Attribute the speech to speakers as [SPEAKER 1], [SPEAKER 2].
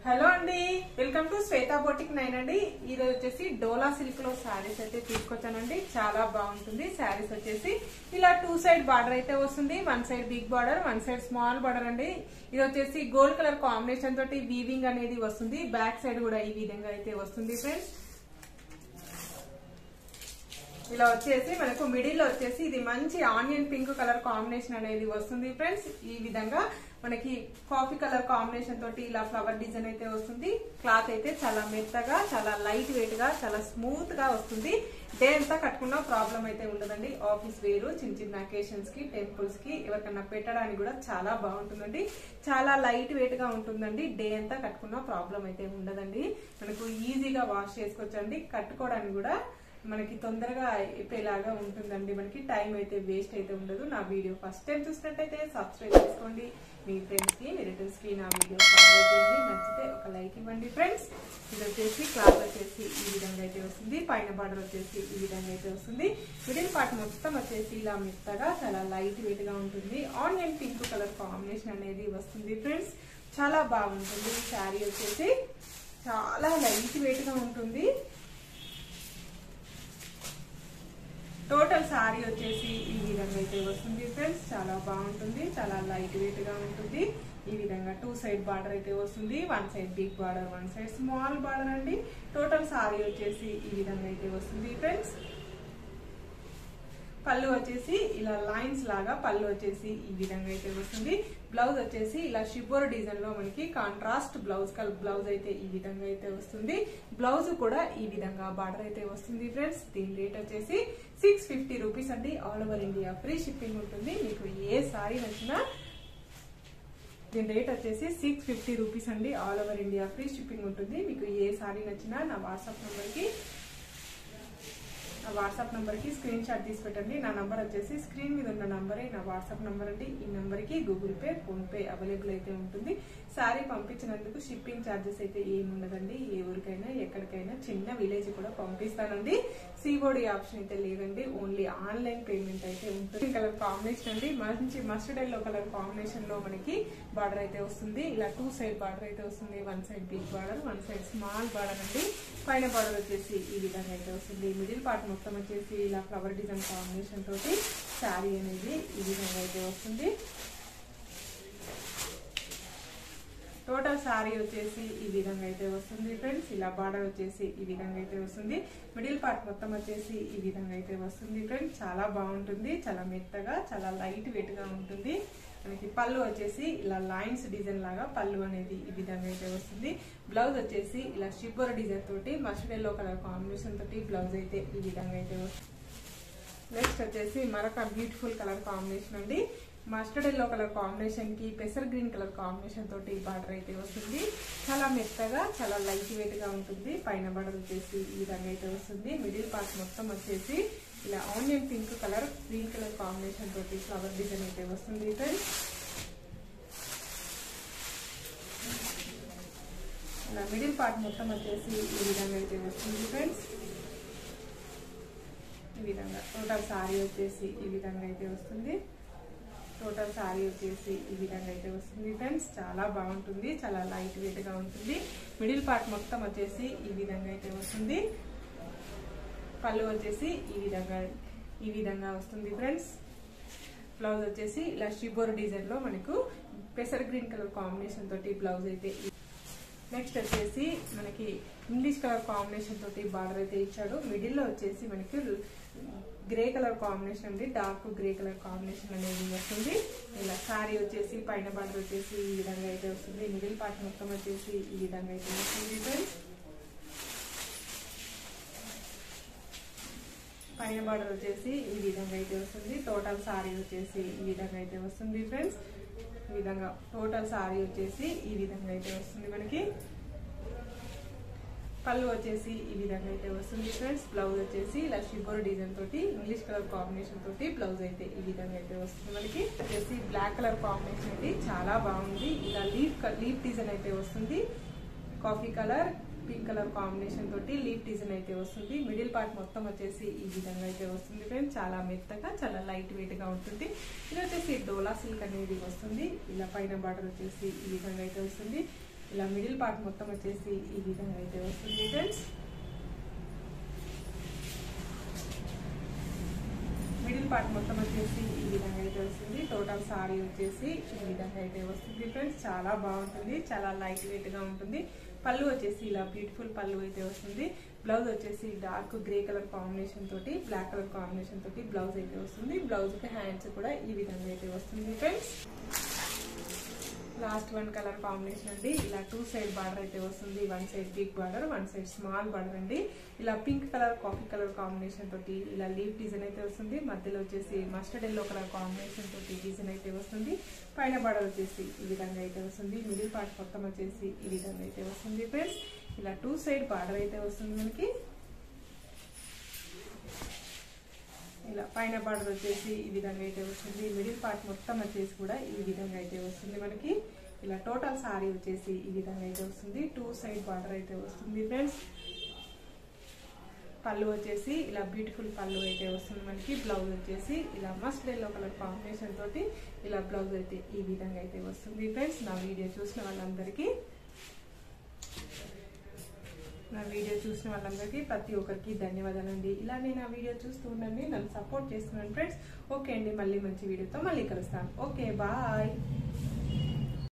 [SPEAKER 1] Hello అండి, welcome to Shweta boutique 9 అండి. ఈ రోజు వచ్చేసి డోలా సిల్క్ లో శారీస్ అయితే తీసుకొచ్చానండి. చాలా బాగుంటుంది. శారీస్ వచ్చేసి ఇలా 2 సైడ్ బార్డర్ అయితే వస్తుంది. 1 side big border, 1 side small border అండి. ఇది వచ్చేసి గోల్డ్ కలర్ కాంబినేషన్ తోటి వీవింగ్ అనేది వస్తుంది. బ్యాక్ సైడ్ కూడా ఈ విధంగా అయితే వస్తుంది ఫ్రెండ్స్. ఇలా వచ్చేసి మనకు మిడిల్ లో వచ్చేసి ఇది మంచి ఆనియన్ పింక్ కలర్ కాంబినేషన్ అనేది వస్తుంది ఫ్రెండ్స్. ఈ విధంగా మనకి కాఫీ కలర్ కాంబినేషన్ తోటి ఇలా ఫ్లవర్ డిజైన్ అయితే వస్తుంది. క్లాత్ అయితే చాలా మెత్తగా, చాలా లైట్ వెయిట్ గా, చాలా స్మూత్ గా వస్తుంది. డే అంతా కట్టుకున్న ప్రాబ్లం అయితే ఉండదండి. ఆఫీస్ వేరు, చిన్న చిన్న అకేషన్స్ కి, టెంపుల్స్ కి ఎవరికన్నా పెట్టడానికి కూడా చాలా బాగుంటుందండి. చాలా లైట్ వెయిట్ గా ఉంటుందండి. డే అంతా కట్టుకున్న ప్రాబ్లం అయితే ఉండదండి. మనకు ఈజీగా వాష్ చేసుకోవచ్చండి. కట్టుకోవడానికి కూడా మనకి తొందరగా అయిపోయేలాగా ఉంటుందండి. మనకి టైం అయితే వేస్ట్ అయితే ఉండదు. నా వీడియో ఫస్ట్ టైం చూసినట్టయితే సబ్స్క్రైబ్ చేసుకోండి. మీ ఫ్రెండ్స్ కి, రిలేటివ్స్ కి నా వీడియో ఫార్వర్డ్ చేయండి. నచ్చితే ఒక లైక్ ఇవ్వండి ఫ్రెండ్స్. ఇది వచ్చేసి క్లాత్ వచ్చేసి ఈ విధంగా అయితే వస్తుంది. పైన బార్డర్ వచ్చేసి ఈ విధంగా అయితే వస్తుంది. మిడిల్ పార్ట్ మొత్తం వచ్చేసి ఇలా మెత్తగా, చాలా లైట్ వెయిట్ గా ఉంటుంది. ఆనియన్ పింక్ కలర్ కాంబినేషన్ అనేది వస్తుంది ఫ్రెండ్స్. చాలా బాగుంటుంది. శారీ వచ్చేసి చాలా లైట్ వెయిట్ గా ఉంటుంది. టోటల్ శారీ వచ్చేసి ఈ విధంగా అయితే వస్తుంది ఫ్రెండ్స్. చాలా బాగుంటుంది. చాలా లైట్ వెయిట్ గా ఉంటుంది. ఈ విధంగా 2 సైడ్ బార్డర్ అయితే వస్తుంది. 1 side big border, 1 side small border అండి. టోటల్ శారీ వచ్చేసి ఈ విధంగా అయితే వస్తుంది ఫ్రెండ్స్. పళ్ళు వచ్చేసి ఇలా లైన్స్ లాగా పళ్ళు వచ్చేసి ఈ విధంగా అయితే వస్తుంది. బ్లౌజ్ వచ్చేసి ఇలా షిబోర్ డిజైన్ లో మనకి కాంట్రాస్ట్ బ్లౌజ్ అయితే ఈ విధంగా అయితే వస్తుంది. బ్లౌజ్ కూడా ఈ విధంగా బార్డర్ అయితే వస్తుంది ఫ్రెండ్స్. దీని రేట్ వచ్చేసి 650 రూపీస్ అండి. All over India free shipping ఉంటుంది. మీకు ఏ సారీ నచ్చినా దీని రేట్ వచ్చేసి 650 రూపీస్ అండి. All over India free shipping ఉంటుంది. మీకు ఏ సారీ నచ్చినా నా వాట్సాప్ నంబర్ కి స్క్రీన్ షాట్ తీసి పెట్టండి. నా నంబర్ వచ్చేసి స్క్రీన్ మీద ఉన్న నంబరే నా వాట్సాప్ నంబర్ అండి. ఈ నంబర్ కి Google pay, phone pay available అయితే ఉంటుంది. శారీ పంపించినందుకు షిప్పింగ్ ఛార్జెస్ అయితే ఏమి ఉండదండి. ఏ ఊరికైనా, ఎక్కడికైనా, చిన్న విలేజ్ కూడా పంపిస్తానండి. సిఓడి ఆప్షన్ అయితే లేదండి. ఓన్లీ ఆన్లైన్ పేమెంట్ అయితే ఉంటుంది. కలర్ కాంబినేషన్ అండి. మంచి మస్టర్డ్ ఎల్లో కలర్ కాంబినేషన్ లో మనకి బార్డర్ అయితే వస్తుంది. ఇలా 2 సైడ్ బార్డర్ అయితే వస్తుంది. 1 side big border, 1 side small border అండి. పైన బార్డర్ వచ్చేసి ఈ విధంగా అయితే వస్తుంది. మిడిల్ పార్ట్ మొత్తం వచ్చేసి ఇలా ఫ్లవర్ డిజైన్ కాంబినేషన్ తోటి శారీ అనేది ఈ విధంగా అయితే వస్తుంది. టోటల్ శారీ వచ్చేసి ఈ విధంగా అయితే వస్తుంది ఫ్రెండ్స్. ఇలా బార్డర్ వచ్చేసి ఈ విధంగా అయితే వస్తుంది. మిడిల్ పార్ట్ మొత్తం వచ్చేసి ఈ విధంగా అయితే వస్తుంది ఫ్రెండ్స్. చాలా బాగుంటుంది. చాలా మెత్తగా, చాలా లైట్ వెయిట్ గా ఉంటుంది. మనకి పళ్ళు వచ్చేసి ఇలా లైన్స్ డిజైన్ లాగా పళ్ళు అనేది ఈ విధంగా అయితే వస్తుంది. బ్లౌజ్ వచ్చేసి ఇలా షిబ్బర్ డిజైన్ తోటి మస్టర్డ్ ఎల్లో కలర్ కాంబినేషన్ తోటి బ్లౌజ్ అయితే ఈ విధంగా అయితే వస్తుంది. నెక్స్ట్ వచ్చేసి మరొక బ్యూటిఫుల్ కలర్ కాంబినేషన్ అండి. మస్టర్డ్ ఎల్లో కలర్ కాంబినేషన్ కి పెసర్ గ్రీన్ కలర్ కాంబినేషన్ తోటి బార్డర్ అయితే వస్తుంది. చాలా మెత్తగా, చాలా లైట్ వెయిట్ గా ఉంటుంది. పైన బార్డర్ వచ్చేసి ఈ విధంగా అయితే వస్తుంది. మిడిల్ పార్ట్ మొత్తం వచ్చేసి ఇలా onion pink colour, green colour combination తోటి ఫ్లవర్ డిజైన్ అయితే వస్తుంది ఫ్రెండ్స్. ఇలా మిడిల్ పార్ట్ మొత్తం వచ్చేసి ఈ విధంగా అయితే వస్తుంది ఫ్రెండ్స్. ఈ విధంగా టోటల్ శారీ వచ్చేసి ఈ విధంగా అయితే వస్తుంది. టోటల్ శారీ వచ్చేసి ఈ విధంగా అయితే వస్తుంది ఫ్రెండ్స్. చాలా బాగుంటుంది. చాలా లైట్ వెయిట్ గా ఉంటుంది. మిడిల్ పార్ట్ మొత్తం వచ్చేసి ఈ విధంగా అయితే వస్తుంది. పళ్ళు వచ్చేసి ఈ విధంగా వస్తుంది ఫ్రెండ్స్. బ్లౌజ్ వచ్చేసి ఇలా షిబోర్ డిజైన్ లో మనకు పెసర్ గ్రీన్ కలర్ కాంబినేషన్ తోటి బ్లౌజ్ అయితే. నెక్స్ట్ వచ్చేసి మనకి ఇంగ్లీష్ కలర్ కాంబినేషన్ తోటి బార్డర్ అయితే ఇచ్చాడు. మిడిల్ లో వచ్చేసి మనకి గ్రే కలర్ కాంబినేషన్ అండి. డార్క్ గ్రే కలర్ కాంబినేషన్ అనేది వస్తుంది. ఇలా శారీ వచ్చేసి పైన బార్డర్ వచ్చేసి ఈ విధంగా అయితే వస్తుంది. మిడిల్ పార్ట్ మొత్తం వచ్చేసి ఈ విధంగా అయితే వస్తుంది ఫ్రెండ్స్. పైన బార్డర్ వచ్చేసి ఈ విధంగా అయితే వస్తుంది. టోటల్ శారీ వచ్చేసి ఈ విధంగా అయితే వస్తుంది ఫ్రెండ్స్. ఈ విధంగా టోటల్ శారీ వచ్చేసి ఈ విధంగా అయితే వస్తుంది. మనకి పళ్ళు వచ్చేసి ఈ విధంగా అయితే వస్తుంది ఫ్రెండ్స్. బ్లౌజ్ వచ్చేసి ఇలా షిబోర్ డిజైన్ తోటి ఇంగ్లీష్ కలర్ కాంబినేషన్ తోటి బ్లౌజ్ అయితే ఈ విధంగా అయితే వస్తుంది. మనకి వచ్చేసి బ్లాక్ కలర్ కాంబినేషన్ అయితే చాలా బాగుంది. ఇలా లీఫ్ డిజైన్ అయితే వస్తుంది. Coffee colour, pink colour combination తోటి లీఫ్ డిజైన్ అయితే వస్తుంది. మిడిల్ పార్ట్ మొత్తం వచ్చేసి ఈ విధంగా అయితే వస్తుంది ఫ్రెండ్స్. చాలా మెత్తగా, చాలా లైట్ వెయిట్ గా ఉంటుంది. ఇది వచ్చేసి డోలా సిల్క్ అనేది వస్తుంది. ఇలా పైన బార్డర్ వచ్చేసి ఈ విధంగా అయితే వస్తుంది. ఇలా మిడిల్ పార్ట్ మొత్తం వచ్చేసి ఈ విధంగా అయితే వస్తుంది ఫ్రెండ్స్. మిడిల్ పార్ట్ మొత్తం వచ్చేసి ఈ విధంగా అయితే వస్తుంది. టోటల్ సారీ వచ్చేసి ఈ విధంగా అయితే వస్తుంది ఫ్రెండ్స్. చాలా బాగుంటుంది, చాలా లైట్ వెయిట్ గా ఉంటుంది. పళ్ళు వచ్చేసి ఇలా బ్యూటిఫుల్ పళ్ళు అయితే వస్తుంది. బ్లౌజ్ వచ్చేసి డార్క్ గ్రే కలర్ కాంబినేషన్ తోటి బ్లాక్ కలర్ కాంబినేషన్ తోటి బ్లౌజ్ అయితే వస్తుంది. బ్లౌజ్ కి హ్యాండ్స్ కూడా ఈ విధంగా అయితే వస్తుంది friends. Last one colour combination అండి. ఇలా 2 సైడ్ బార్డర్ అయితే వస్తుంది. 1 side big border, 1 side small border అండి. ఇలా pink colour coffee colour combination తోటి ఇలా లీఫ్ డిజైన్ అయితే వస్తుంది. మధ్యలో వచ్చేసి మస్టర్డ్ ఎల్లో కలర్ కాంబినేషన్ తోటి డిజైన్ అయితే వస్తుంది. పైన బార్డర్ వచ్చేసి ఈ విధంగా అయితే వస్తుంది. మిడిల్ పార్ట్ మొత్తం వచ్చేసి ఈ విధంగా అయితే వస్తుంది ఫ్రెండ్స్. ఇలా 2 సైడ్ బార్డర్ అయితే వస్తుంది మనకి. ఇలా పైన బార్డర్ వచ్చేసి ఈ విధంగా అయితే వస్తుంది. మిడిల్ పార్ట్ మొత్తం వచ్చేసి కూడా ఈ విధంగా అయితే వస్తుంది మనకి. ఇలా టోటల్ సారీ వచ్చేసి ఈ విధంగా అయితే వస్తుంది. 2 సైడ్ బార్డర్ అయితే వస్తుంది ఫ్రెండ్స్. పళ్ళు వచ్చేసి ఇలా బ్యూటిఫుల్ పళ్ళు అయితే వస్తుంది మనకి. బ్లౌజ్ వచ్చేసి ఇలా మస్టర్డ్ ఎల్లో కలర్ కాంబినేషన్ తోటి ఇలా బ్లౌజ్ అయితే ఈ విధంగా అయితే వస్తుంది ఫ్రెండ్స్. నా వీడియో చూసిన వాళ్ళందరికీ ప్రతి ఒక్కరికి ధన్యవాదాలండి. ఇలానే నా వీడియో చూస్తూ ఉండండి, నన్ను సపోర్ట్ చేస్తున్నాను ఫ్రెండ్స్. ఓకే అండి, మళ్ళీ మంచి వీడియోతో మళ్ళీ కలుస్తాను. Okay, bye.